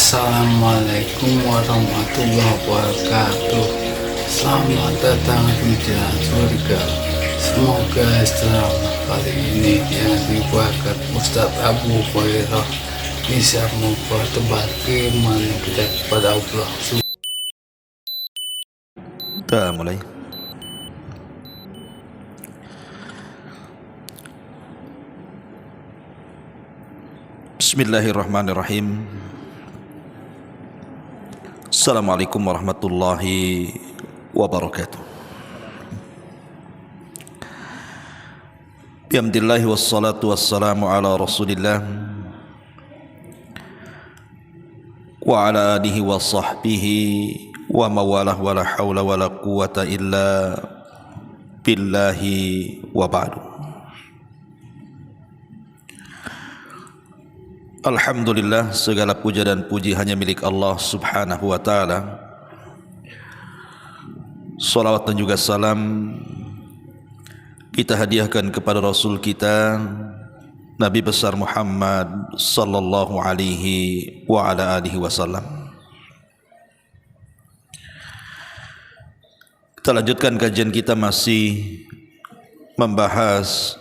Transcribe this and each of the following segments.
Assalamualaikum warahmatullahi wabarakatuh. Selamat datang di jalan surga. Semoga istiqomah kali ini yang dibuatkan Ustaz Abu Hurairah bisa membuat tebal keimanan kita kepada Allah. Kita mulai. Bismillahirrahmanirrahim. Assalamualaikum warahmatullahi wabarakatuh. Bihamdillahi wassalatu wassalamu ala rasulillah wa ala alihi wa sahbihi wa mawalah wa la hawla wa la quwata illa billahi wa ba'du. Alhamdulillah, segala puja dan puji hanya milik Allah subhanahu wa ta'ala. Salawat dan juga salam kita hadiahkan kepada Rasul kita Nabi besar Muhammad sallallahu alaihi wa ala alihi wasallam. Kita lanjutkan kajian kita, masih membahas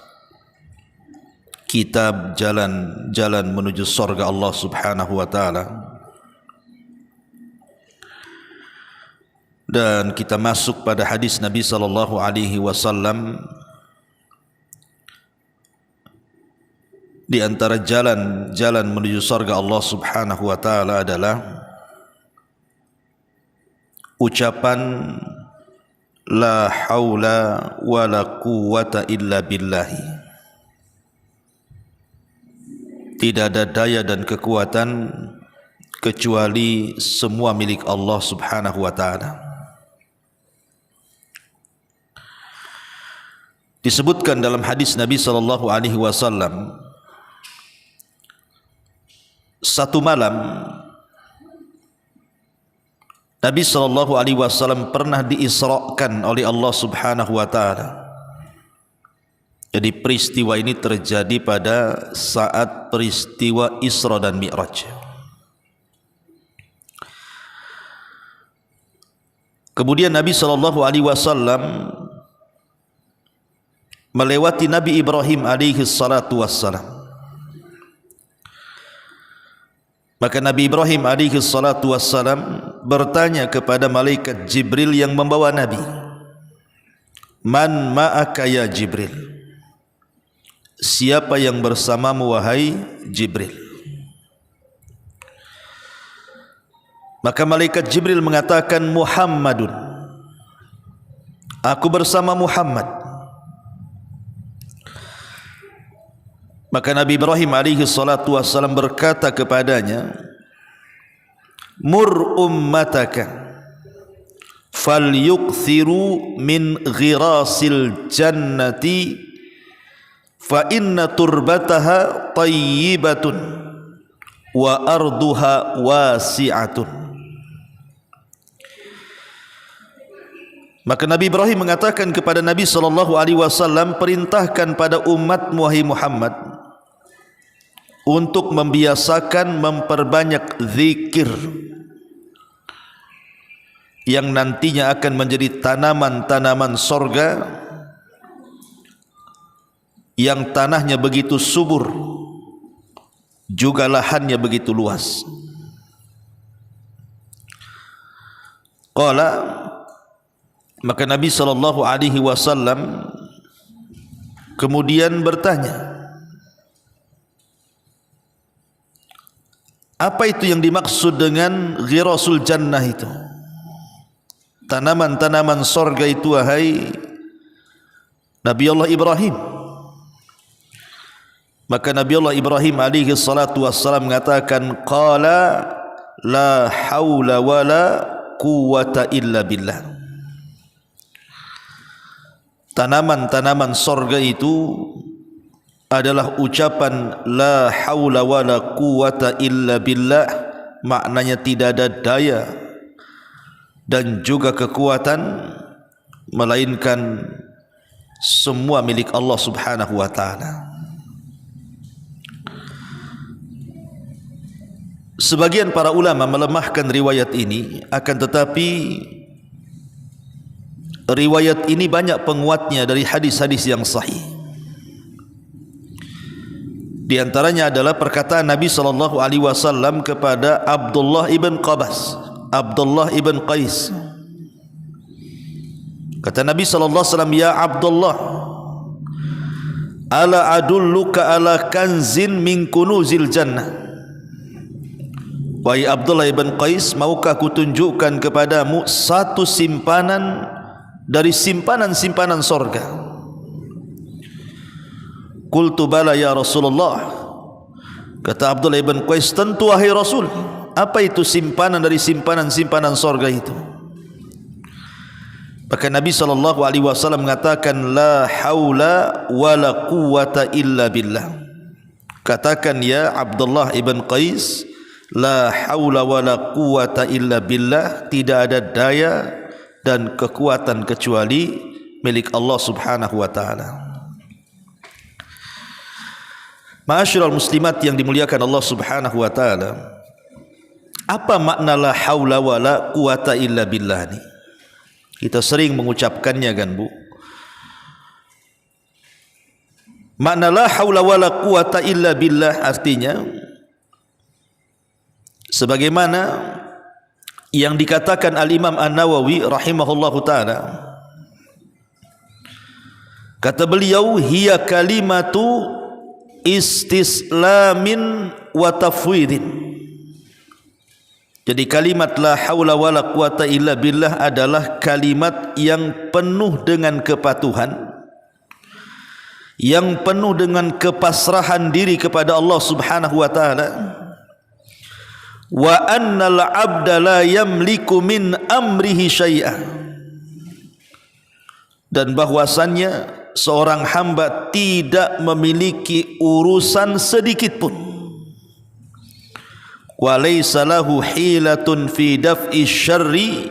kitab jalan menuju surga Allah subhanahu wa ta'ala. Dan kita masuk pada hadis Nabi sallallahu alaihi wasallam. Di antara jalan menuju surga Allah subhanahu wa ta'ala adalah ucapan la haula wa la quwata illa billahi. Tidak ada daya dan kekuatan kecuali semua milik Allah subhanahu wa ta'ala. Disebutkan dalam hadis Nabi sallallahu alaihi wasallam, satu malam Nabi sallallahu alaihi wasallam pernah diisrakan oleh Allah subhanahu wa ta'ala. Jadi peristiwa ini terjadi pada saat peristiwa Isra dan Mi'raj. Kemudian Nabi sallallahu alaihi wasallam melewati Nabi Ibrahim alaihi salatu wassalam. Maka Nabi Ibrahim alaihi salatu wassalam bertanya kepada malaikat Jibril yang membawa Nabi, "Man ma'aka ya Jibril?" Siapa yang bersamamu wahai Jibril? Maka malaikat Jibril mengatakan, Muhammadun, aku bersama Muhammad. Maka Nabi Ibrahim alaihi salatu wassalam berkata kepadanya, Mur ummataka falyukthiru min ghirasil jannati fa inna turbataha tayyibatun wa arduha wasi'atun. Maka Nabi Ibrahim mengatakan kepada Nabi sallallahu alaihi wasallam, perintahkan pada umatmu wahai Muhammad untuk membiasakan memperbanyak zikir yang nantinya akan menjadi tanaman-tanaman sorga yang tanahnya begitu subur, juga lahannya begitu luas. Qala, maka Nabi sallallahu alaihi wasallam kemudian bertanya, apa itu yang dimaksud dengan ghirasul jannah itu? Tanaman-tanaman sorga itu wahai Nabi Allah Ibrahim. Maka Nabi Allah Ibrahim alaihi salatu wassalam mengatakan, qala la haula wa la quwata illa billah. Tanaman-tanaman sorga itu adalah ucapan la haula wa la quwata illa billah, maknanya tidak ada daya dan juga kekuatan melainkan semua milik Allah subhanahu wa ta'ala. Sebagian para ulama melemahkan riwayat ini, akan tetapi riwayat ini banyak penguatnya dari hadis-hadis yang sahih. Di antaranya adalah perkataan Nabi SAW kepada Abdullah ibn Qabas, Abdullah ibn Qais. Kata Nabi SAW, "Ya Abdullah, ala adulluka ala kanzin min kunuzil jannah." Wahai Abdullah ibn Qais, maukah aku tunjukkan kepadamu satu simpanan dari simpanan-simpanan sorga? Qultu bala ya Rasulullah. Kata Abdullah ibn Qais, tentu wahai Rasul. Apa itu simpanan dari simpanan-simpanan sorga itu? Maka Nabi SAW mengatakan, la haula wa la quwwata illa billah. Katakan ya Abdullah ibn Qais, la haula wa la quwwata illa billah, tidak ada daya dan kekuatan kecuali milik Allah Subhanahu wa taala. Ma'asyiral muslimat yang dimuliakan Allah Subhanahu wa taala, apa makna la haula wa la quwwata illa billah ni? Kita sering mengucapkannya kan, Bu? Makna la haula wa la quwwata illa billah artinya sebagaimana yang dikatakan Al-Imam An-Nawawi rahimahullahu taala. Kata beliau, hiya kalimatu istislamin wa tafwidin. Jadi kalimat la haula wa la quwata illa billah adalah kalimat yang penuh dengan kepatuhan, yang penuh dengan kepasrahan diri kepada Allah Subhanahu wa taala. Wa annal abda la yamliku min amrihi syai'a, dan bahwasannya seorang hamba tidak memiliki urusan sedikit pun. Wa laysa lahu hilatun fi daf'i syarri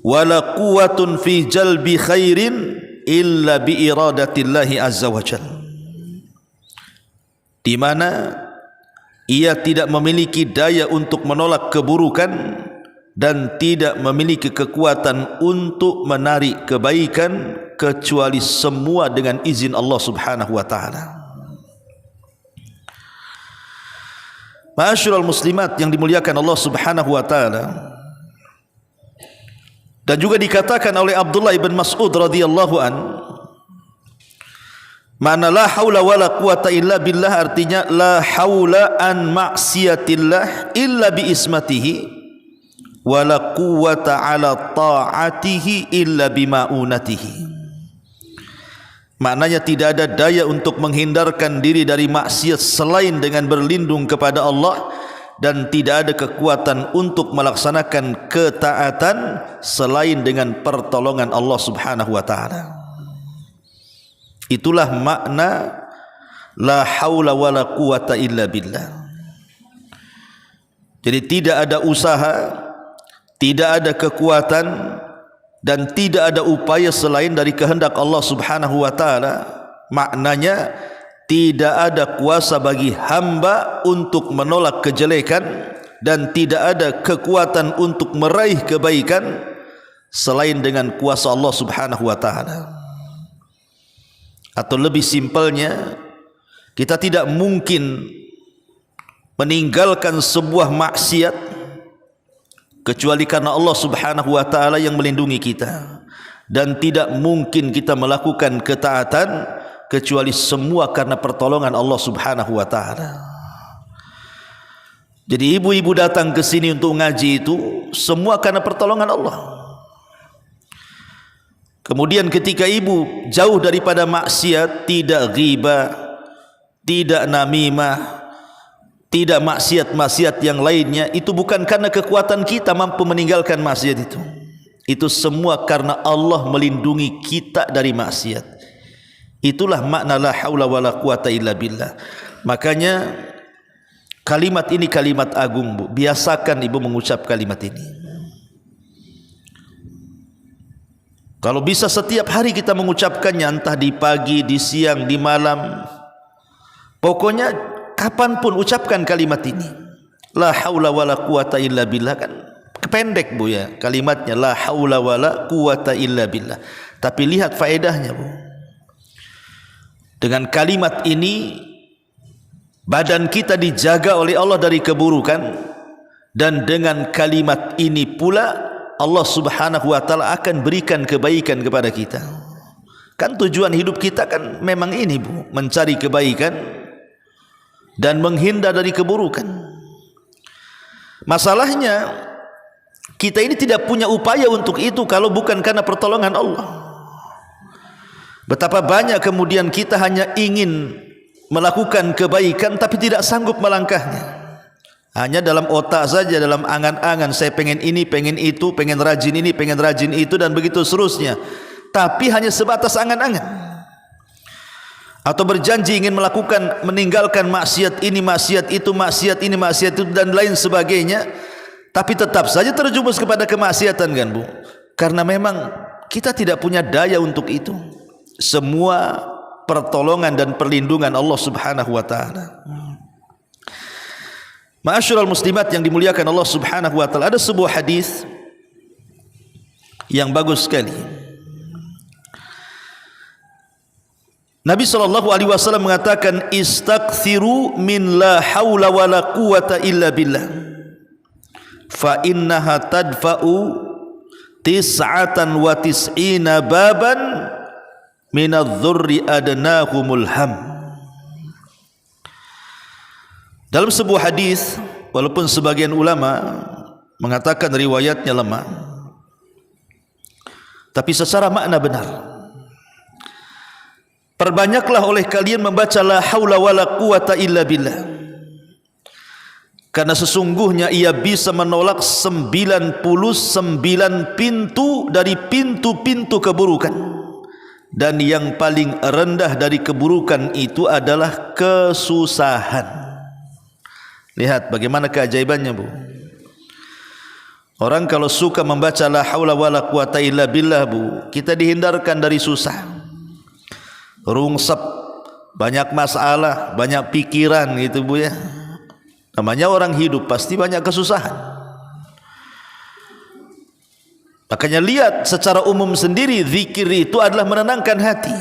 wa la quwwatun fi jalbi khairin illa bi iradatillahi azza wa jalla. Di mana ia tidak memiliki daya untuk menolak keburukan dan tidak memiliki kekuatan untuk menarik kebaikan kecuali semua dengan izin Allah Subhanahu wa taala. Ma'asyiral muslimat yang dimuliakan Allah Subhanahu wa taala, dan juga dikatakan oleh Abdullah ibn Mas'ud radhiyallahu an, mana la haula wala quwata illa billah artinya la haula an ma'siyatillah illa bi ismatihi wala quwwata ala ta'atihi illa bima'unatihi. Maknanya tidak ada daya untuk menghindarkan diri dari maksiat selain dengan berlindung kepada Allah, dan tidak ada kekuatan untuk melaksanakan ketaatan selain dengan pertolongan Allah Subhanahu wa taala. Itulah makna la haula wala quwata illa billah. Jadi tidak ada usaha, tidak ada kekuatan, dan tidak ada upaya selain dari kehendak Allah Subhanahu wa taala. Maknanya tidak ada kuasa bagi hamba untuk menolak kejelekan, dan tidak ada kekuatan untuk meraih kebaikan selain dengan kuasa Allah Subhanahu wa taala. Atau lebih simpelnya, kita tidak mungkin meninggalkan sebuah maksiat kecuali karena Allah Subhanahu wa taala yang melindungi kita, dan tidak mungkin kita melakukan ketaatan kecuali semua karena pertolongan Allah Subhanahu wa taala. Jadi ibu-ibu datang ke sini untuk ngaji itu semua karena pertolongan Allah. Kemudian ketika ibu jauh daripada maksiat, tidak ghibah, tidak namimah, tidak maksiat-maksiat yang lainnya, itu bukan karena kekuatan kita mampu meninggalkan maksiat itu. Itu semua karena Allah melindungi kita dari maksiat. Itulah makna la haula wala quwata illa billah. Makanya kalimat ini kalimat agung, Bu. Biasakan ibu mengucap kalimat ini. Kalau bisa setiap hari kita mengucapkannya, entah di pagi, di siang, di malam, pokoknya kapanpun ucapkan kalimat ini. La haula wala quwata illa billah kan pendek Bu ya kalimatnya, la haula wala quwata illa billah. Tapi lihat faedahnya Bu. Dengan kalimat ini badan kita dijaga oleh Allah dari keburukan, dan dengan kalimat ini pula Allah Subhanahu wa taala akan berikan kebaikan kepada kita. Kan tujuan hidup kita kan memang ini Bu, mencari kebaikan dan menghindar dari keburukan. Masalahnya kita ini tidak punya upaya untuk itu kalau bukan karena pertolongan Allah. Betapa banyak kemudian kita hanya ingin melakukan kebaikan tapi tidak sanggup melangkahnya. Hanya dalam otak saja, dalam angan-angan, saya pengen ini, pengen itu, pengen rajin ini, pengen rajin itu, dan begitu seterusnya. Tapi hanya sebatas angan-angan. Atau berjanji ingin melakukan, meninggalkan maksiat ini, maksiat itu, maksiat ini, maksiat itu, dan lain sebagainya. Tapi tetap saja terjumus kepada kemaksiatan kan Bu. Karena memang kita tidak punya daya untuk itu. Semua pertolongan dan perlindungan Allah Subhanahu wa taala. Ma'asyiral muslimat yang dimuliakan Allah Subhanahu wa taala, ada sebuah hadis yang bagus sekali. Nabi SAW mengatakan, istaghfiru min la hawla wa la quwata illa billah, fa innaha tadfa'u tis'atan wa tis'ina baban minadh-dhurri adnahumul ham. Dalam sebuah hadis, walaupun sebagian ulama mengatakan riwayatnya lemah, tapi secara makna benar. Perbanyaklah oleh kalian membaca la haula wala quwata illa billah, karena sesungguhnya ia bisa menolak 99 pintu dari pintu-pintu keburukan, dan yang paling rendah dari keburukan itu adalah kesusahan. Lihat bagaimana keajaibannya Bu. Orang kalau suka membaca la haula wala quwata illa billah Bu, kita dihindarkan dari susah, rungsep, banyak masalah, banyak pikiran gitu Bu ya. Namanya orang hidup pasti banyak kesusahan. Makanya lihat secara umum sendiri zikir itu adalah menenangkan hati.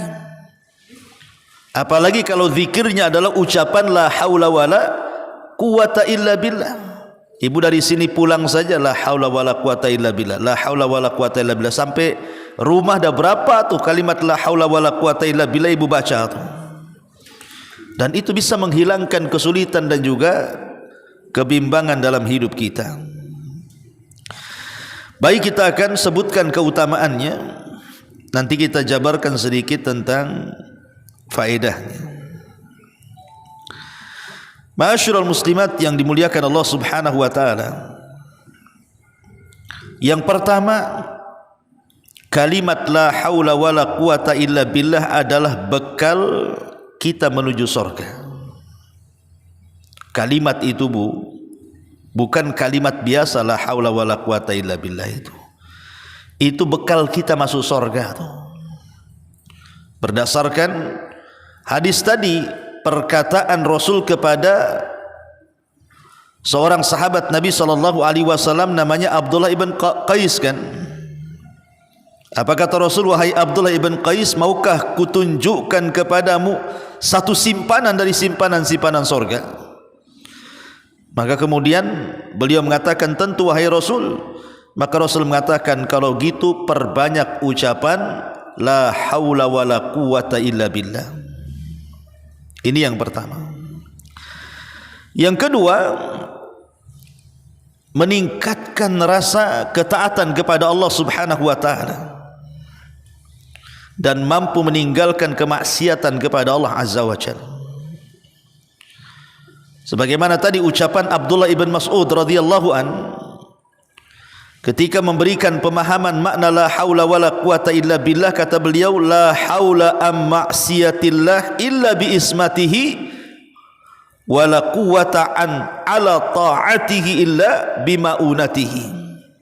Apalagi kalau zikirnya adalah ucapan la haula wala quwata illa billah. Ibu dari sini pulang saja la haula wala quwata illa billah, la haula wala quwata illa billah, sampai rumah dah berapa tuh kalimat la haula wala quwata illa billah ibu baca tuh. Dan itu bisa menghilangkan kesulitan dan juga kebimbangan dalam hidup kita. Baik, kita akan sebutkan keutamaannya, nanti kita jabarkan sedikit tentang faedahnya. Ma'asyiral muslimat yang dimuliakan Allah Subhanahu wa taala. Yang pertama, kalimat la haula wala quwata illa billah adalah bekal kita menuju surga. Kalimat itu Bu, bukan kalimat biasa la haula wala quwata illa billah itu. Itu bekal kita masuk surga tuh. Berdasarkan hadis tadi, perkataan Rasul kepada seorang sahabat Nabi SAW namanya Abdullah ibn Qais kan. Apa kata Rasul? Wahai Abdullah ibn Qais, maukah kutunjukkan kepadamu satu simpanan dari simpanan-simpanan surga? Maka kemudian beliau mengatakan, tentu wahai Rasul. Maka Rasul mengatakan, kalau gitu perbanyak ucapan la haula wala quwata illa billah. Ini yang pertama. Yang kedua, meningkatkan rasa ketaatan kepada Allah Subhanahu wa taala dan mampu meninggalkan kemaksiatan kepada Allah Azza wa Jalla. Sebagaimana tadi ucapan Abdullah ibn Mas'ud radhiyallahu an ketika memberikan pemahaman makna la haula wala quwata illa billah, kata beliau, la haula am ma'siyatillah illa bi ismatihi wala quwata an ala ta'atihi illa bi ma'unatihi.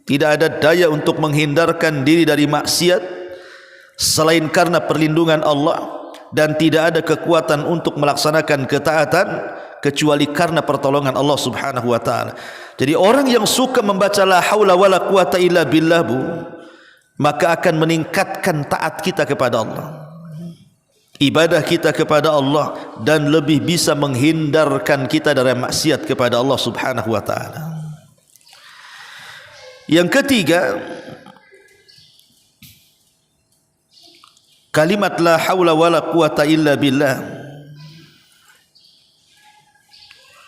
Tidak ada daya untuk menghindarkan diri dari maksiat selain karena perlindungan Allah, dan tidak ada kekuatan untuk melaksanakan ketaatan kecuali karena pertolongan Allah Subhanahu wa taala. Jadi orang yang suka membaca la haula wala quwata illa billah bu, maka akan meningkatkan taat kita kepada Allah, ibadah kita kepada Allah, dan lebih bisa menghindarkan kita dari maksiat kepada Allah Subhanahu wa taala. Yang ketiga, kalimat la haula wala quwata illa billah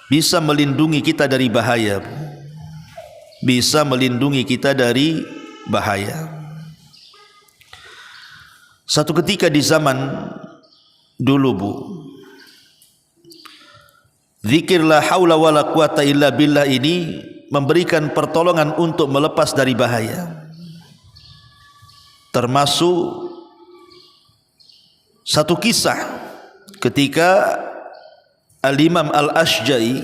bisa melindungi kita dari bahaya, bisa melindungi kita dari bahaya. Satu ketika di zaman dulu bu, zikir la haula wala quwata illa billah ini memberikan pertolongan untuk melepas dari bahaya. Termasuk satu kisah ketika Al-Imam Al-Ashja'i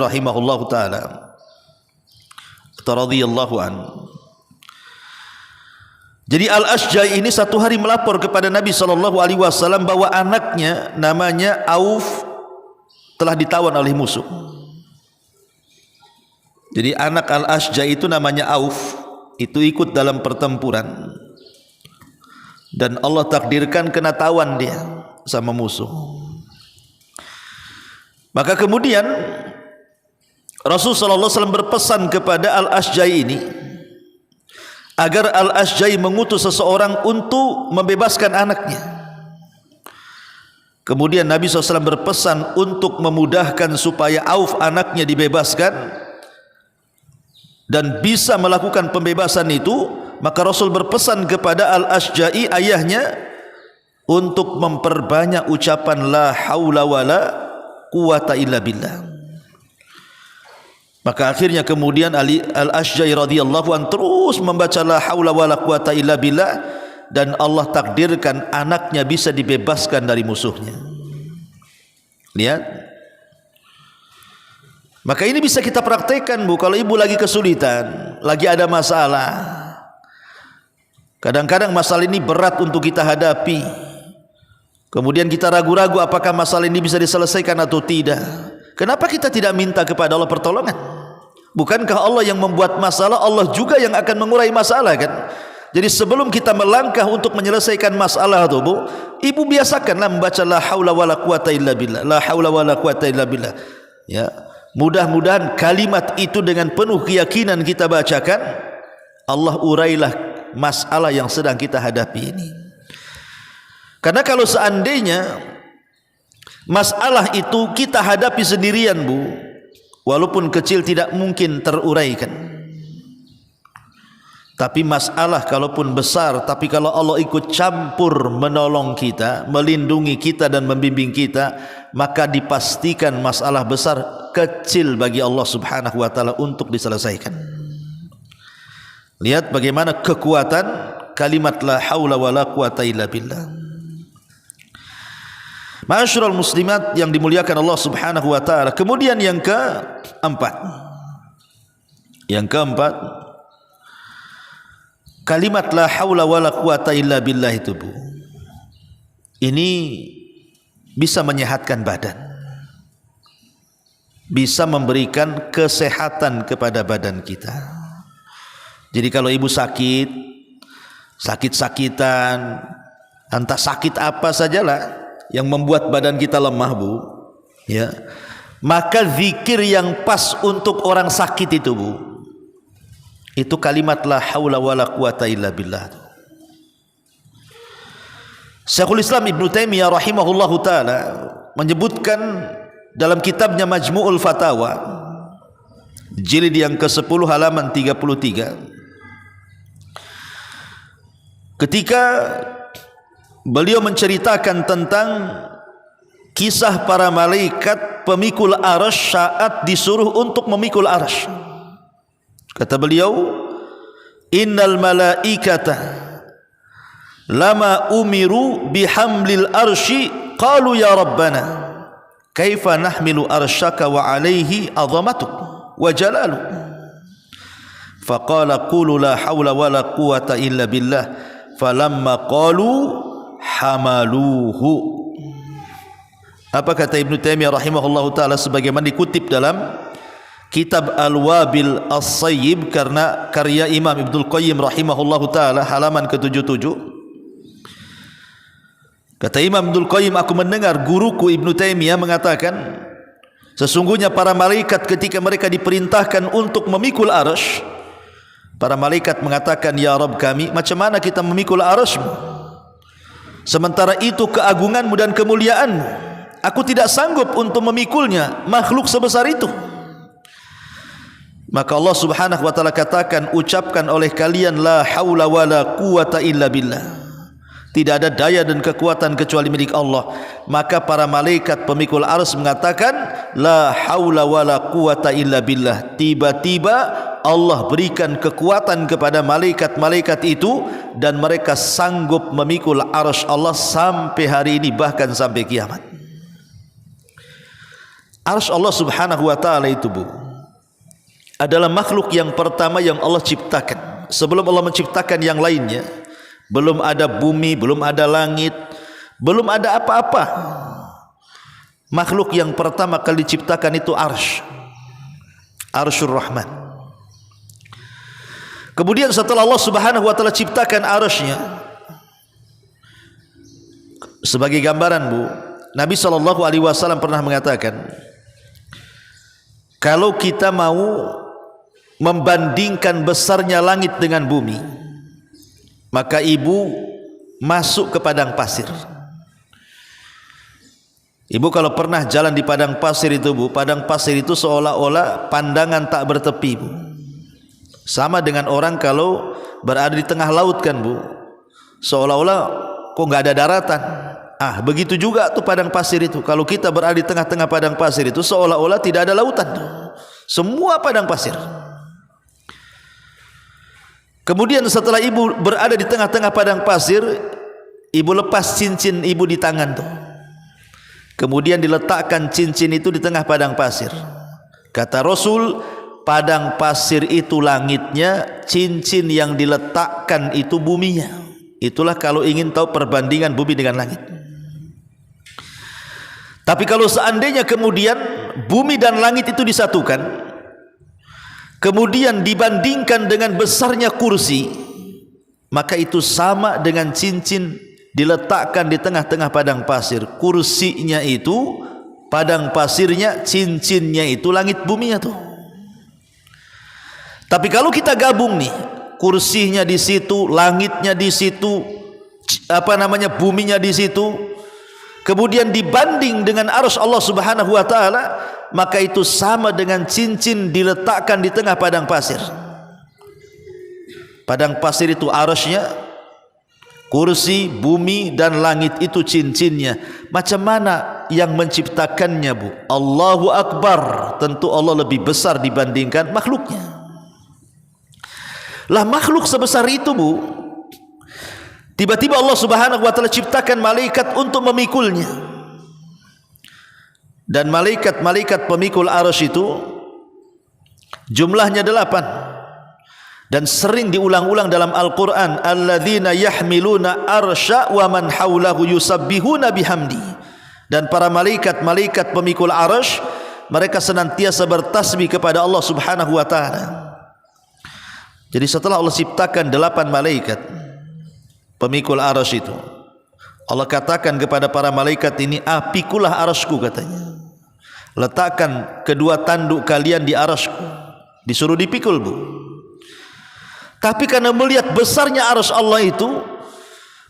rahimahullahu ta'ala radhiyallahu anhu. Jadi Al-Ashja'i ini satu hari melapor kepada Nabi SAW bahwa anaknya namanya Auf telah ditawan oleh musuh. Jadi anak Al-Ashja'i itu namanya Auf, itu ikut dalam pertempuran dan Allah takdirkan kena tawan dia sama musuh. Maka kemudian Rasulullah SAW berpesan kepada Al-Ashja'i ini agar Al-Ashja'i mengutus seseorang untuk membebaskan anaknya. Kemudian Nabi SAW berpesan untuk memudahkan supaya Auf anaknya dibebaskan dan bisa melakukan pembebasan itu, maka Rasul berpesan kepada Al-Ashja'i ayahnya untuk memperbanyak ucapan la haula wala quwata illa billah. Maka akhirnya kemudian Al-Ashja'i radhiyallahu an terus membaca la haula wala quwata illa billah, dan Allah takdirkan anaknya bisa dibebaskan dari musuhnya. Lihat. Maka ini bisa kita praktekkan bu, kalau ibu lagi kesulitan, lagi ada masalah. Kadang-kadang masalah ini berat untuk kita hadapi. Kemudian kita ragu-ragu apakah masalah ini bisa diselesaikan atau tidak. Kenapa kita tidak minta kepada Allah pertolongan? Bukankah Allah yang membuat masalah, Allah juga yang akan mengurai masalah kan? Jadi sebelum kita melangkah untuk menyelesaikan masalah itu bu, ibu biasakanlah membaca la haula wala quwata illa billah, la haula wala quwata illa billah. Ya. Mudah-mudahan kalimat itu dengan penuh keyakinan kita bacakan, Allah urailah masalah yang sedang kita hadapi ini. Karena kalau seandainya masalah itu kita hadapi sendirian bu, walaupun kecil tidak mungkin teruraikan. Tapi masalah kalaupun besar, tapi kalau Allah ikut campur menolong kita, melindungi kita dan membimbing kita, maka dipastikan masalah besar kecil bagi Allah Subhanahu wa taala untuk diselesaikan. Lihat bagaimana kekuatan kalimat la haula wala quwata illa billah. Ma'asyiral muslimat yang dimuliakan Allah Subhanahu wa taala. Kemudian yang keempat. Yang keempat, kalimat la haula wala quwata illa billah itu bu, ini bisa menyehatkan badan, bisa memberikan kesehatan kepada badan kita. Jadi kalau ibu sakit-sakitan, entah sakit apa sajalah yang membuat badan kita lemah bu, ya, maka zikir yang pas untuk orang sakit itu bu, itu kalimat la haula wala quwata illa billah. Syekhul Islam Ibnu Taimiyah rahimahullahu taala menyebutkan dalam kitabnya Majmu'ul Fatawa jilid yang ke-10 halaman 33, ketika beliau menceritakan tentang kisah para malaikat pemikul arasy saat disuruh untuk memikul arasy. Kata beliau, innal malaikata lama umiru bihamlil arsy qalu ya rabbana kaifa nahmilu arsyaka wa alaihi azamatuk wa jalaluk faqala qulu la hawla wa la quwata illa billah falamma qalu hamaluhu. Apa kata Ibnu Taimiyah rahimahullahu taala sebagaimana dikutip dalam kitab Al-Wabil As-Sayyib karena karya Imam Ibnul Qayyim rahimahullahu taala halaman ke-77. Kata Imam Ibnul Qayyim, aku mendengar guruku Ibnu Taimiyah mengatakan, sesungguhnya para malaikat ketika mereka diperintahkan untuk memikul arsy, para malaikat mengatakan, ya Rabb kami, macam mana kita memikul arsy-Mu? Sementara itu keagungan-Mu dan kemuliaan-Mu, aku tidak sanggup untuk memikulnya, makhluk sebesar itu. Maka Allah Subhanahu wa taala katakan, ucapkan oleh kalian la haula wala quwata illa billah. Tidak ada daya dan kekuatan kecuali milik Allah. Maka para malaikat pemikul arsy mengatakan la haula wala quwata illa billah. Tiba-tiba Allah berikan kekuatan kepada malaikat-malaikat itu dan mereka sanggup memikul arsy Allah sampai hari ini, bahkan sampai kiamat. Arsy Allah Subhanahu wa taala itu, Bu, adalah makhluk yang pertama yang Allah ciptakan. Sebelum Allah menciptakan yang lainnya, belum ada bumi, belum ada langit, belum ada apa-apa. Makhluk yang pertama kali diciptakan itu arsy, Arsyur Rahman. Kemudian setelah Allah Subhanahu wa taala ciptakan arsy-Nya, sebagai gambaran, Bu, Nabi SAW pernah mengatakan, kalau kita mau membandingkan besarnya langit dengan bumi, maka ibu masuk ke padang pasir. Ibu kalau pernah jalan di padang pasir itu, Bu, padang pasir itu seolah-olah pandangan tak bertepi, Bu. Sama dengan orang kalau berada di tengah laut kan, Bu, seolah-olah kok nggak ada daratan. Begitu juga tuh padang pasir itu. Kalau kita berada di tengah-tengah padang pasir itu seolah-olah tidak ada lautan, semua padang pasir. Kemudian setelah ibu berada di tengah-tengah padang pasir, ibu lepas cincin ibu di tangan tuh. Kemudian diletakkan cincin itu di tengah padang pasir. Kata Rasul, padang pasir itu langitnya, cincin yang diletakkan itu buminya. Itulah kalau ingin tahu perbandingan bumi dengan langit. Tapi kalau seandainya kemudian bumi dan langit itu disatukan, kemudian dibandingkan dengan besarnya kursi, maka itu sama dengan cincin diletakkan di tengah-tengah padang pasir. Kursinya itu padang pasirnya, cincinnya itu langit buminya tuh. Tapi kalau kita gabung nih, kursinya di situ, langitnya di situ, buminya di situ, kemudian dibanding dengan arsy Allah Subhanahu wa taala, maka itu sama dengan cincin diletakkan di tengah padang pasir. Padang pasir itu arsy-nya, kursi, bumi dan langit itu cincinnya. Macam mana yang menciptakannya, Bu? Allahu Akbar. Tentu Allah lebih besar dibandingkan makhluknya. Lah makhluk sebesar itu, Bu, tiba-tiba Allah Subhanahu wa taala ciptakan malaikat untuk memikulnya. Dan malaikat-malaikat pemikul arsy itu jumlahnya 8 dan sering diulang-ulang dalam Al-Qur'an, alladzina yahmiluna arsya wa man haulahu yusabbihuna bihamdi. Dan para malaikat-malaikat pemikul arsy, mereka senantiasa bertasbih kepada Allah Subhanahu wa taala. Jadi setelah Allah ciptakan 8 malaikat pemikul arsy itu, Allah katakan kepada para malaikat ini, pikulah arsy-Ku, katanya. Letakkan kedua tanduk kalian di arsy-Ku. Disuruh dipikul, Bu. Tapi karena melihat besarnya arsy Allah itu,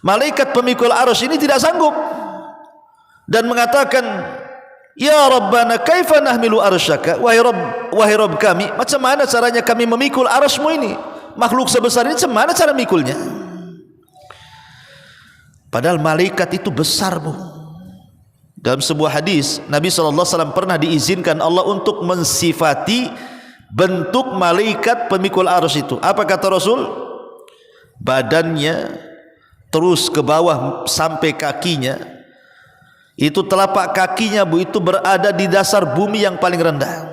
malaikat pemikul arsy ini tidak sanggup dan mengatakan, ya Rabbana kaifa nahmilu arsyaka, wahai Rabb kami, macam mana caranya kami memikul arsy-Mu ini? Makhluk sebesar ini macam mana cara mikulnya? Padahal malaikat itu besar, Bu. Dalam sebuah hadis, Nabi SAW pernah diizinkan Allah untuk mensifati bentuk malaikat pemikul arsy itu. Apa kata Rasul? Badannya terus ke bawah sampai kakinya, itu telapak kakinya, Bu, itu berada di dasar bumi yang paling rendah.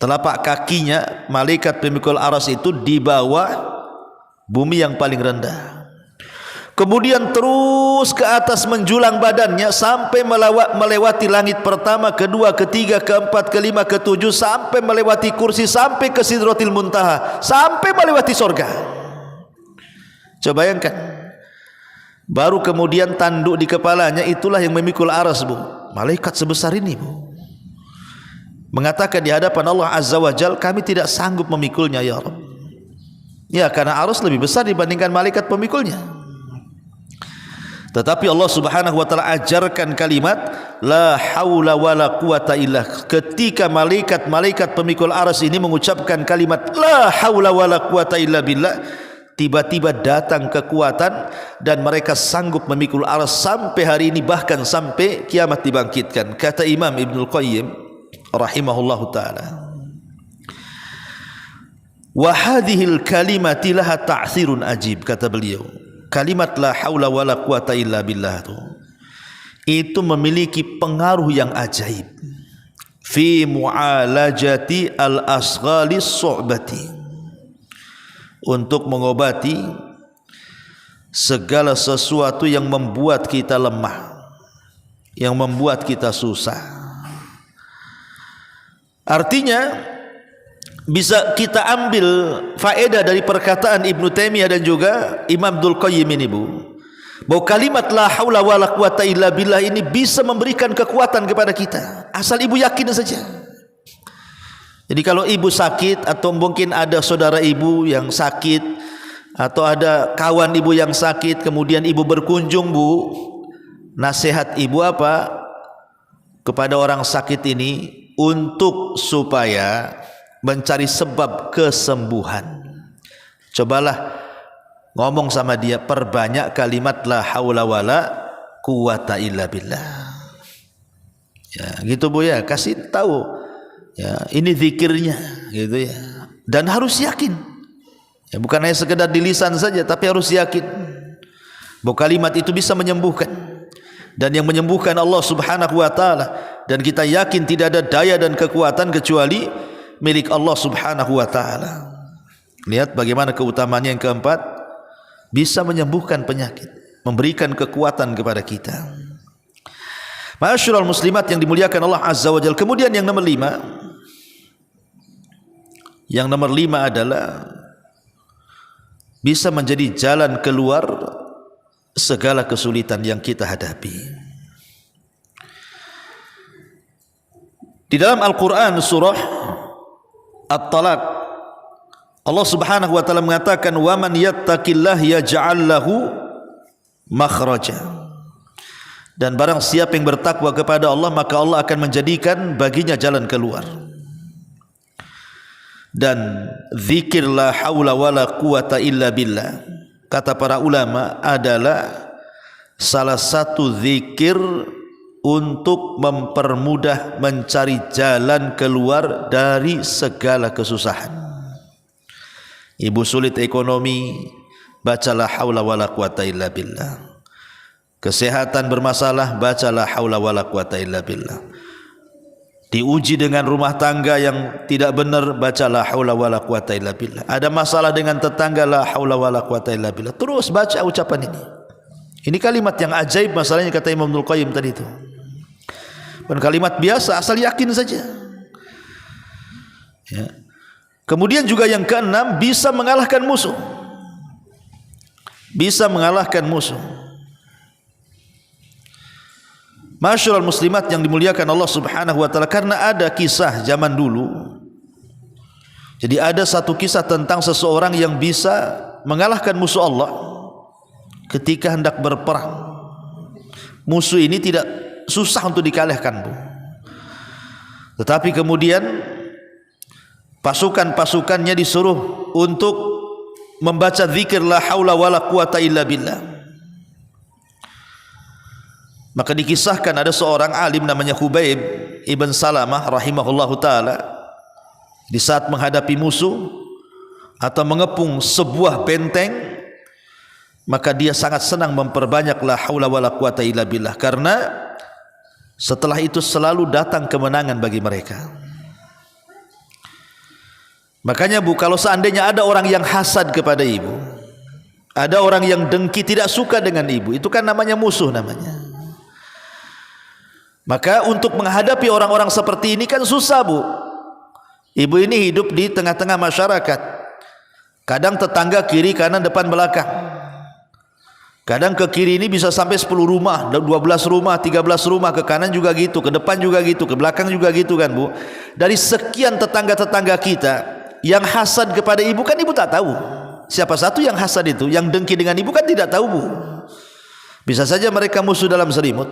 Telapak kakinya malaikat pemikul arsy itu di bawah bumi yang paling rendah. kemudian terus ke atas menjulang badannya sampai melewati langit pertama, kedua, ketiga, keempat, kelima, ketujuh, sampai melewati kursi, sampai ke Sidratil Muntaha, sampai melewati surga. Coba bayangkan. Baru kemudian tanduk di kepalanya, itulah yang memikul aras, Bu. Malaikat sebesar ini, Bu, mengatakan di hadapan Allah Azza wa Jal, kami tidak sanggup memikulnya ya Rabb. Ya, karena arus lebih besar dibandingkan malaikat pemikulnya. Tetapi Allah Subhanahu wa taala ajarkan kalimat la haula wala quwata illa. Ketika malaikat pemikul aras ini mengucapkan kalimat la haula wala quwata illa billah, tiba-tiba datang kekuatan dan mereka sanggup memikul aras sampai hari ini, bahkan sampai kiamat dibangkitkan. Kata Imam Ibnul Qayyim rahimahullahu taala, wa hadhil kalimati laha ta'thirun ajib. Kata beliau, kalimat la haula wala quwata illa billah itu memiliki pengaruh yang ajaib fi mu'alajati al-asghalis su'bati, untuk mengobati segala sesuatu yang membuat kita lemah, yang membuat kita susah. Artinya bisa kita ambil faedah dari perkataan Ibnu Taimiyah dan juga Imam Abdul Qayyim ini, Bu, bahwa kalimat la haula wala quwata illa billah ini bisa memberikan kekuatan kepada kita, asal ibu yakin saja. Jadi kalau ibu sakit, atau mungkin ada saudara ibu yang sakit, atau ada kawan ibu yang sakit, kemudian ibu berkunjung, Bu, nasihat ibu apa kepada orang sakit ini? Untuk supaya mencari sebab kesembuhan, cobalah ngomong sama dia, perbanyak kalimat la haula wala quwata illa billah. Ya, gitu, Bu, ya, kasih tahu ya, ini zikirnya gitu ya. Dan harus yakin. Ya, bukan hanya sekedar di lisan saja, tapi harus yakin bahwa kalimat itu bisa menyembuhkan. Dan yang menyembuhkan Allah Subhanahu wa taala, dan kita yakin tidak ada daya dan kekuatan kecuali milik Allah Subhanahu wa taala. Lihat bagaimana keutamaannya. Yang keempat, bisa menyembuhkan penyakit, memberikan kekuatan kepada kita. Ma'asyiral muslimat yang dimuliakan Allah Azza wa Jalla. Kemudian yang nomor 5, yang nomor 5 adalah bisa menjadi jalan keluar segala kesulitan yang kita hadapi. Di dalam Al-Quran surah At-Talaq, Allah Subhanahu wa taala mengatakan, wa man yattaqillah yaj'al lahu makhraja. Dan barang siapa yang bertakwa kepada Allah, maka Allah akan menjadikan baginya jalan keluar. Dan zikir la haula wala quwata illa billah, kata para ulama, adalah salah satu zikir untuk mempermudah mencari jalan keluar dari segala kesusahan. Ibu sulit ekonomi, baca la haula wala quwata illa billah. Kesehatan bermasalah, baca la haula wala quwata illa billah. Diuji dengan rumah tangga yang tidak benar, baca la haula wala quwata illa billah. Ada masalah dengan tetangga, la haula wala quwata illa billah. Terus baca ucapan ini. Ini kalimat yang ajaib masalahnya, kata Imam Ibnul Qayyim tadi itu. Bukan kalimat biasa, asal yakin saja. Ya. Kemudian juga yang keenam, bisa mengalahkan musuh. Bisa mengalahkan musuh. Masyaallah muslimat yang dimuliakan Allah Subhanahu wa taala, karena ada kisah zaman dulu. Jadi ada satu kisah tentang seseorang yang bisa mengalahkan musuh Allah ketika hendak berperang. Musuh ini tidak susah untuk dikalahkan, Bu. Tetapi kemudian pasukan-pasukannya disuruh untuk membaca zikir la haula wala quwata illa billah. Maka dikisahkan ada seorang alim namanya Khubayb ibn Salamah rahimahullahu ta'ala, di saat menghadapi musuh atau mengepung sebuah benteng, maka dia sangat senang memperbanyak la haula wala quwata illa billah, karena setelah itu selalu datang kemenangan bagi mereka. Makanya, Bu, kalau seandainya ada orang yang hasad kepada ibu, Ada orang yang dengki, tidak suka dengan ibu, itu kan namanya musuh namanya. Maka untuk menghadapi orang-orang seperti ini kan susah, Bu. Ibu ini hidup di tengah-tengah masyarakat. Kadang tetangga kiri, kanan, depan, belakang. Kadang ke kiri ini bisa sampai 10 rumah, 12 rumah, 13 rumah, ke kanan juga gitu, ke depan juga gitu, ke belakang juga gitu kan, Bu. Dari sekian tetangga-tetangga kita yang hasad kepada ibu, kan ibu tak tahu siapa satu yang hasad itu, yang dengki dengan ibu kan tidak tahu, Bu. Bisa saja mereka musuh dalam selimut.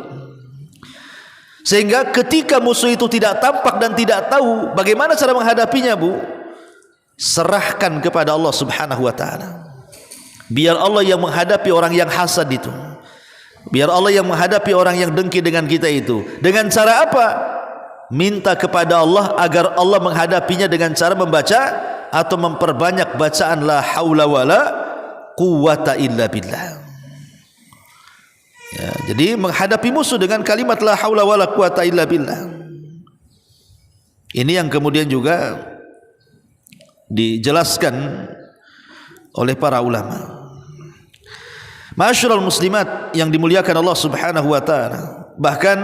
Sehingga ketika musuh itu tidak tampak dan tidak tahu bagaimana cara menghadapinya, Bu, serahkan kepada Allah Subhanahu wa taala. Biar Allah yang menghadapi orang yang hasad itu. Biar Allah yang menghadapi orang yang dengki dengan kita itu. Dengan cara apa? Minta kepada Allah agar Allah menghadapinya dengan cara membaca atau memperbanyak bacaan la haula wala quwata illa billah. Ya, jadi menghadapi musuh dengan kalimat la haula wala quwata illa billah. Ini yang kemudian juga dijelaskan oleh para ulama. Ma'asyiral muslimat yang dimuliakan Allah Subhanahu wa taala, bahkan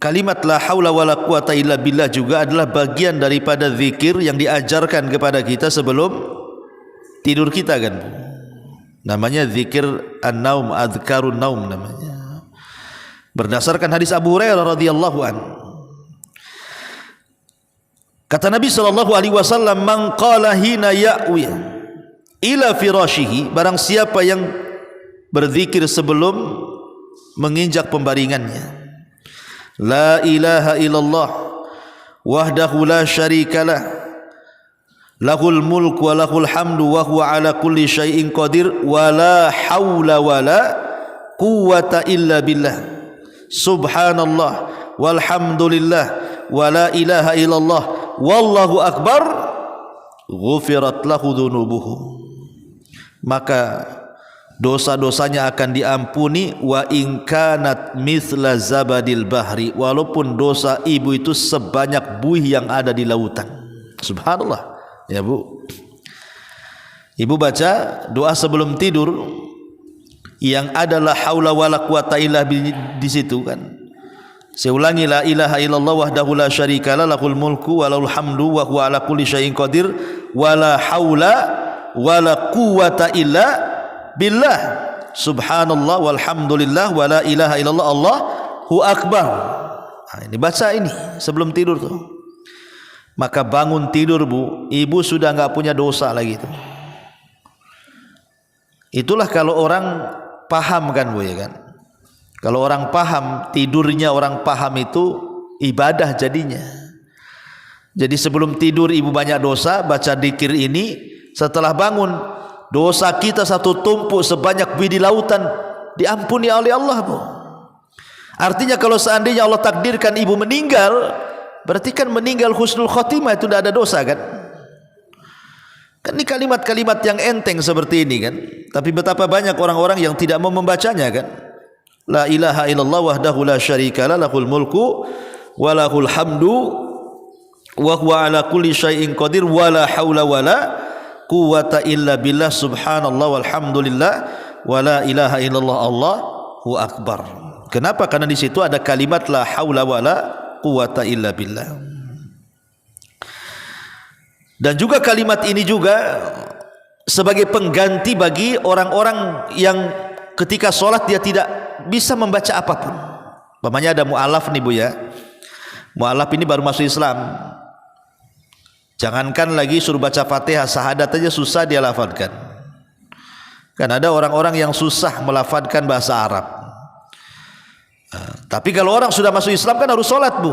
kalimat la haula wala quwata illa billah juga adalah bagian daripada zikir yang diajarkan kepada kita sebelum tidur kita kan. Namanya zikir an-naum, adzkarun naum namanya. Berdasarkan hadis Abu Hurairah radhiyallahu anhu. Kata Nabi sallallahu alaihi wasallam, "Man qala hina ya'wi ila firashihi," barang siapa yang berzikir sebelum menginjak pembaringannya, la ilaha illallah wahdahu la syarikalah lahul mulku wa lahul hamdu wa huwa ala kulli syai'in qadir wa la haula wa la quwata illa billah subhanallah walhamdulillah wa la ilaha illallah wallahu akbar ghufirat lahu dhunubuhu, maka dosa-dosanya akan diampuni. Wa in kanat mithla zabadil bahri, walaupun dosa ibu itu sebanyak buih yang ada di lautan. Subhanallah ya, Bu. Ibu baca doa sebelum tidur yang adalah haula wala quwata illa di situ kan. Saya ulangi, la ilaha illallah wahdahu la syarikalah lahul mulku wa lahul hamdu wa huwa ala kulli syai'in qadir wa la haula wa la quwata illa billah subhanallah walhamdulillah wa la ilaha illallah Allahu akbar. Nah, ini baca ini sebelum tidur tuh. Maka bangun tidur, Bu, ibu sudah enggak punya dosa lagi tuh. Itulah kalau orang paham kan, Bu, ya kan. Kalau orang paham, tidurnya orang paham itu ibadah jadinya. Jadi sebelum tidur ibu banyak dosa, baca dzikir ini, setelah bangun dosa kita satu tumpuk sebanyak buih di lautan diampuni oleh Allah, Bu. Artinya kalau seandainya Allah takdirkan ibu meninggal, berarti kan meninggal husnul khotimah, itu tidak ada dosa kan? Kan ini kalimat-kalimat yang enteng seperti ini kan. Tapi betapa banyak orang-orang yang tidak mau membacanya kan. La ilaha illallah wahdahu la syarikalah lahul mulku wa lahul hamdu wa huwa ala kulli syai'in qadir wa la haula wa la quwata illa billah subhanallah walhamdulillah wa la ilaha illallah Allahu akbar. Kenapa? Karena di situ ada kalimat la haula wa la quwata illa billah. Dan juga kalimat ini juga sebagai pengganti bagi orang-orang yang ketika sholat dia tidak bisa membaca apapun. Umpamanya ada mu'alaf nih, Bu, ya. Mu'alaf ini baru masuk Islam. Jangankan lagi suruh baca Fatihah, syahadat aja susah dia lafadkan. Kan ada orang-orang yang susah melafadkan bahasa Arab. Tapi kalau orang sudah masuk Islam kan harus sholat, Bu.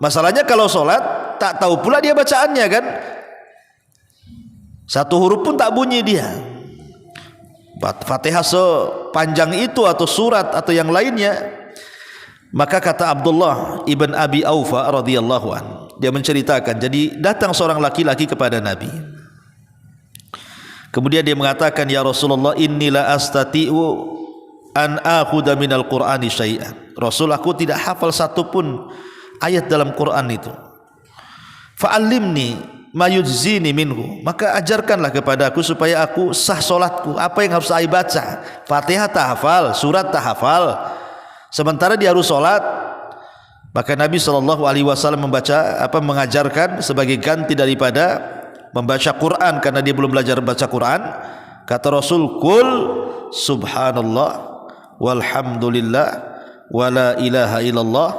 Masalahnya kalau sholat tak tahu pula dia bacaannya kan. Satu huruf pun tak bunyi dia. Fatihah sepanjang itu atau surat atau yang lainnya. Maka kata Abdullah ibn Abi Aufa radhiyallahu anhu, dia menceritakan, jadi datang seorang laki-laki kepada Nabi. Kemudian dia mengatakan, ya Rasulullah, inni la astati'u an akhudha minal Qur'ani syai'an. Rasul, aku tidak hafal satu pun ayat dalam Quran itu. Fa'allimni, mayujzini minhu, maka ajarkanlah kepadaku supaya aku sah solatku. Apa yang harus saya baca? Fatihah tak hafal, surat tak hafal, sementara dia harus solat. Maka Nabi SAW mengajarkan sebagai ganti daripada membaca Quran, karena dia belum belajar baca Quran. Kata Rasul, Qul subhanallah walhamdulillah wala ilaha illallah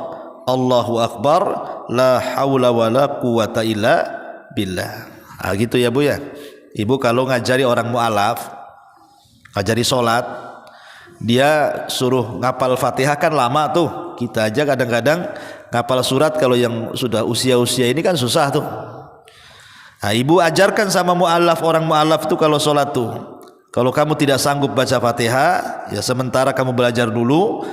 Allahu akbar la haula wala quwata illa billah. Gitu ya Bu ya. Ibu kalau ngajari orang mu'alaf, ngajari sholat, dia suruh ngapal Fatihah kan lama tuh. Kita aja kadang-kadang ngapal surat kalau yang sudah usia-usia ini kan susah tuh. Nah, ibu ajarkan sama mu'alaf, orang mu'alaf tuh kalau sholat tuh, kalau kamu tidak sanggup baca Fatihah, ya sementara kamu belajar dulu,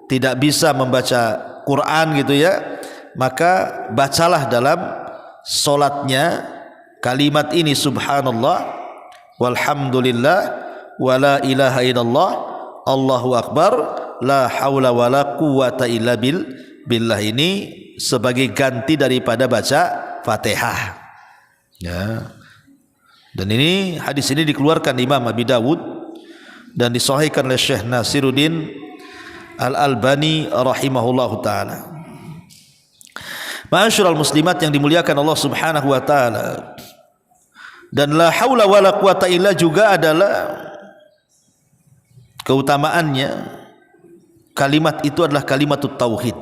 tidak bisa membaca Quran gitu ya, maka bacalah dalam sholatnya kalimat ini, subhanallah walhamdulillah wala ilaha illallah Allahu akbar la haula wala quwata illa billah. Ini sebagai ganti daripada baca Fatihah ya. Dan ini hadis ini dikeluarkan Imam Abi Dawud dan disahihkan oleh Syekh Nasiruddin Al-Albani rahimahullahu taala. Ma'asyiral muslimat yang dimuliakan Allah Subhanahu wa taala. Dan la haula wala quwata illa juga adalah keutamaannya, kalimat itu adalah kalimatut tauhid.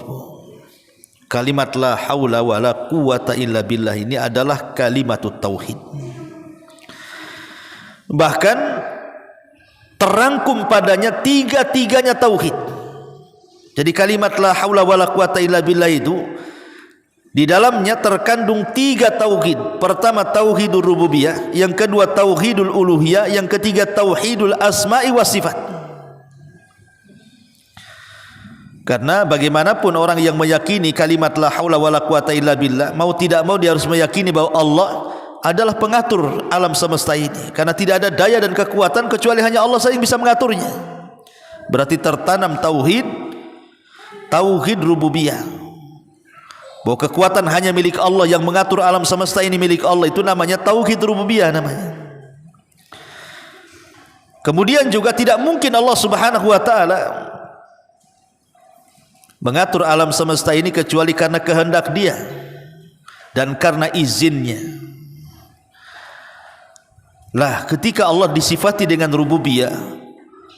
Kalimat la haula wala quwata illa billah ini adalah kalimatut tauhid. Bahkan terangkum padanya tiga-tiganya tauhid. Jadi kalimat la haula wala quwata illa billah itu di dalamnya terkandung tiga tauhid. Pertama tauhidul rububiyah, yang kedua tauhidul uluhiyah, yang ketiga tauhidul asma'i was sifat. Karena bagaimanapun orang yang meyakini kalimat la haula wala quwata illa billah, mau tidak mau dia harus meyakini bahwa Allah adalah pengatur alam semesta ini, karena tidak ada daya dan kekuatan kecuali hanya Allah saja yang bisa mengaturnya. Berarti tertanam tauhid rububiyah, bahwa kekuatan hanya milik Allah, yang mengatur alam semesta ini milik Allah, itu namanya tauhid rububiyah namanya. Kemudian juga tidak mungkin Allah Subhanahu wa taala mengatur alam semesta ini kecuali karena kehendak Dia dan karena izinnya. Lah, ketika Allah disifati dengan rububiyah,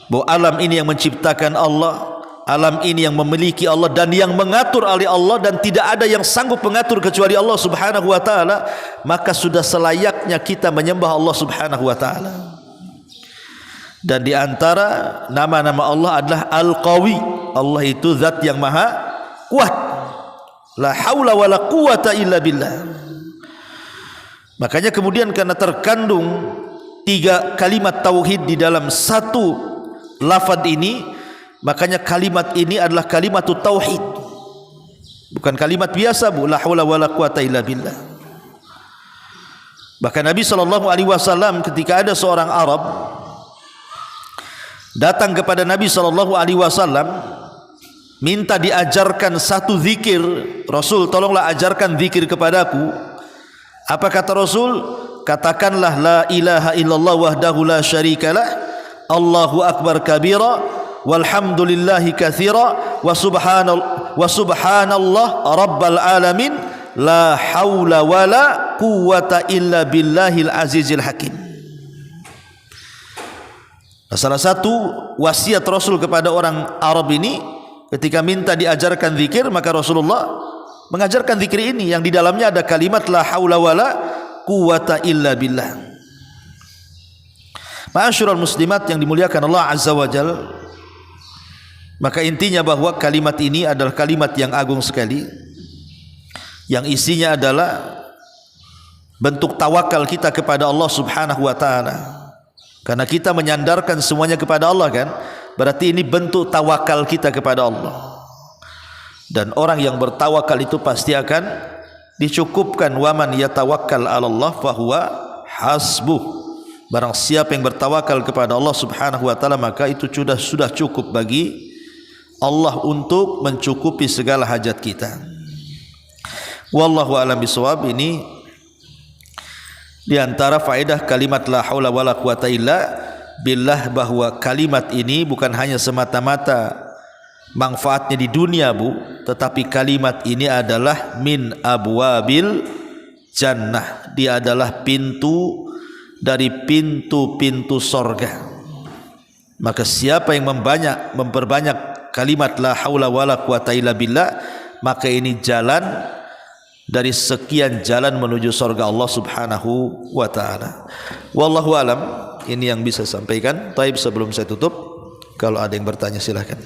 bahwa alam ini yang menciptakan Allah, alam ini yang memiliki Allah dan yang mengatur oleh Allah, dan tidak ada yang sanggup mengatur kecuali Allah Subhanahu wa taala, maka sudah selayaknya kita menyembah Allah Subhanahu wa taala. Dan di antara nama-nama Allah adalah Al-Qawi. Allah itu zat yang maha kuat. La haula wala quwata illa billah. Makanya kemudian karena terkandung tiga kalimat tauhid di dalam satu lafaz ini, makanya kalimat ini adalah kalimatut tauhid. Bukan kalimat biasa, Bu, la haula wala quwata illa billah. Bahkan Nabi SAW ketika ada seorang Arab datang kepada Nabi SAW minta diajarkan satu zikir, Rasul tolonglah ajarkan zikir kepadaku. Apa kata Rasul? Katakanlah la ilaha illallah wahdahu la syarikalah, Allahu akbar kabira, walhamdulillahi katsira, wa subhanallah rabbal alamin, la haula wala quwata illa billahil azizil hakim. Nah, salah satu wasiat Rasul kepada orang Arab ini ketika minta diajarkan zikir, maka Rasulullah mengajarkan zikir ini yang di dalamnya ada kalimat la haula wala quwata illa billah. Ma'asyiral muslimat yang dimuliakan Allah Azza wa Jalla, maka intinya bahwa kalimat ini adalah kalimat yang agung sekali, yang isinya adalah bentuk tawakal kita kepada Allah Subhanahu wa taala. Karena kita menyandarkan semuanya kepada Allah kan, berarti ini bentuk tawakal kita kepada Allah. Dan orang yang bertawakal itu pasti akan dicukupkan. Waman yatawakkal 'alallah fahuwa hasbuh. Barang siapa yang bertawakal kepada Allah Subhanahu wa taala, maka itu sudah cukup bagi Allah untuk mencukupi segala hajat kita. Wallahu a'lam bishawab. Ini Di antara faedah kalimat la haula wala quwata illa billah, bahwa kalimat ini bukan hanya semata-mata manfaatnya di dunia Bu, tetapi kalimat ini adalah min abwabil jannah. Dia adalah pintu dari pintu-pintu sorga. Maka siapa yang memperbanyak kalimat la haula wala quwata illa billah, maka ini jalan dari sekian jalan menuju surga Allah Subhanahu wa taala. Wallahu alam, ini yang bisa sampaikan. Taib, sebelum saya tutup, kalau ada yang bertanya silakan.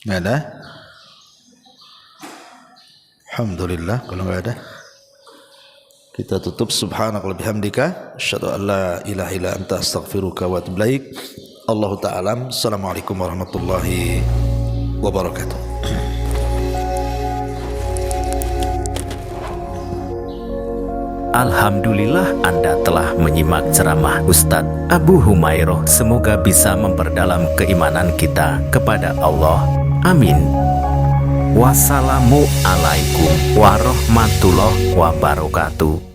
Nggak ada? Alhamdulillah. Kalau nggak ada, kita tutup. Subhanaka wa bihamdika asyhadu an la ilaha illa anta astaghfiruka wa atubu ilaik. Allahu ta'ala. Assalamualaikum warahmatullahi wabarakatuh. Alhamdulillah, Anda telah menyimak ceramah Ustadz Abu Humairoh. Semoga bisa memperdalam keimanan kita kepada Allah. Amin. Wassalamualaikum warahmatullahi wabarakatuh.